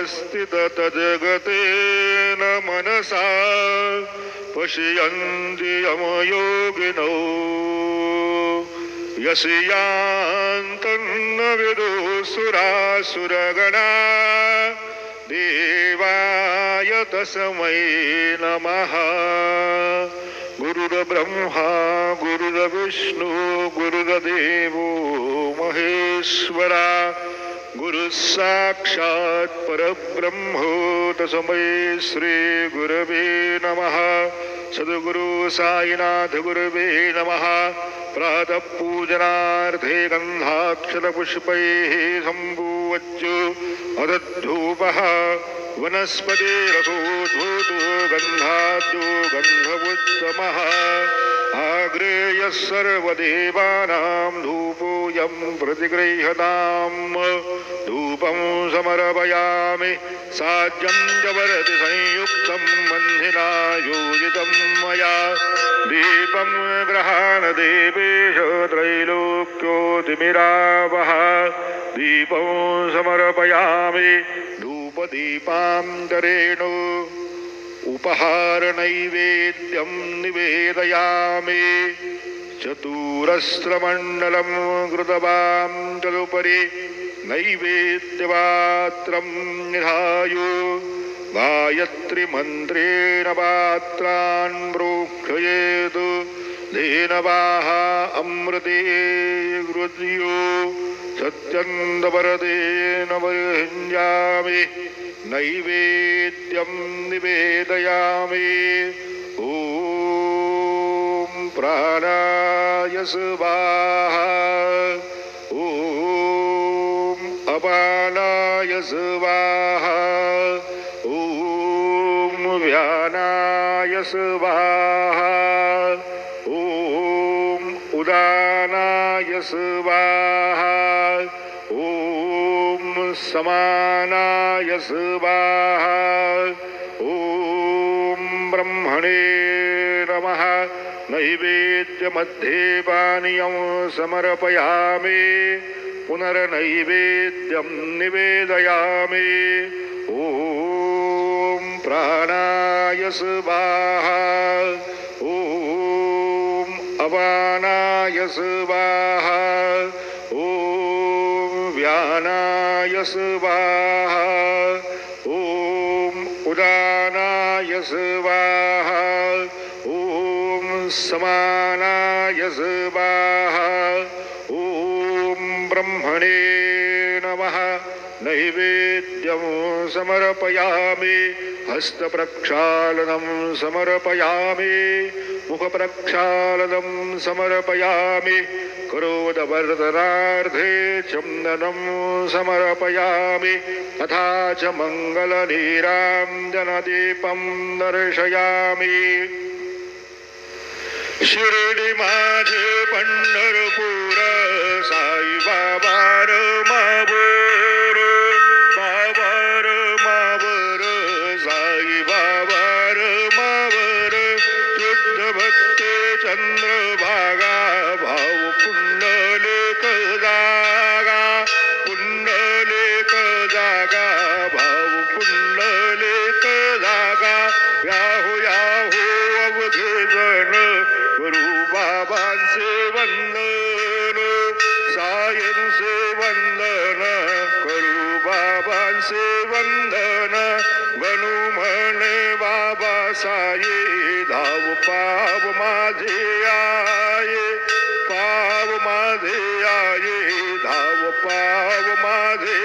अवस्थित जगते न मनसा पश्यन्ति यमयोगिनो यस्यान्तन्न विदुसुरासुरगणा देवाय तस्मै नमः। गुरुर्ब्रह्मा गुरुर्विष्णु गुरुर्देवो महेश्वरा गुरुः साक्षात् परब्रह्म तस्मै श्री गुरवे नमः। सद्गुरु साईनाथ गुरवे नमः। प्रातः पूजनार्थे गन्धाक्षतपुष्पैः सम्पूज्य अदद्धूपः वनस्पतिरथोद्भूतो गन्धाद्यो गन्धवुत्तमः। आग्रेयः सर्वदेवानां धूपोऽयं प्रतिगृह्यताम्। धूपं समर्पयामि साज्यं च वरति संयुक्तं मन्दिना योजितं मया। दीपं गृहाण देवेश त्रैलोक्योतिमिरावः। दीपं समर्पयामि धूपदीपान्तरेण। उपहारनैवेद्यं निवेदयामि। चतुरस्रमण्डलं कृतवां तदुपरि नैवेद्यपात्रं निधाय गायत्रीमन्त्रेण पात्रान् प्रोक्षयेत्। धेनवाः अमृते गृह्यो सत्यन्तवरदेन वर्ह्यामि। नैवेद्यं निवेदयामि। ॐ प्राणाय स्वाहा। ॐ अपानाय स्वाहा। ॐ व्यानाय स्वाहा। ॐ उदानाय स्वाहा। ॐ समानाय स्वाहा। ॐ ब्रह्मणे नमः। नैवेद्यमध्ये पानीयं समर्पयामि। पुनर्नैवेद्यं निवेदयामि। ॐ प्राणाय स्वाहा। ॐ अपानाय स्वाहा। ॐ व्यानाय स्वाहा। ॐ उदानाय स्वाहा। ॐ समानाय स्वाहा। ॐ ब्रह्मणे नमः। नैवेद्यं समर्पयामि। हस्तप्रक्षालनं समर्पयामि। मुखप्रक्षालनं समर्पयामि। करोदवर्धनार्थे चन्दनं समर्पयामि। तथा च मङ्गलनीराञ्जनदीपं दर्शयामि। शिर्डी माझे पंढरपूर साई बाबार मावर। बाबार मावर साई बाबार मावर। शुद्ध भक्त चंद्रभागा भाव पुंडलिक जागा। पुंडलिक जागा भाव पुंडलिक जागा। याहो याहो अवघे जन गुरु बाबांचे वंदन। सायंचे वंदन करू बाबांचे वंदन। गणू म्हणे बाबा साये धाव पाव माझे आये। पाव माझे आये धाव पाव माझे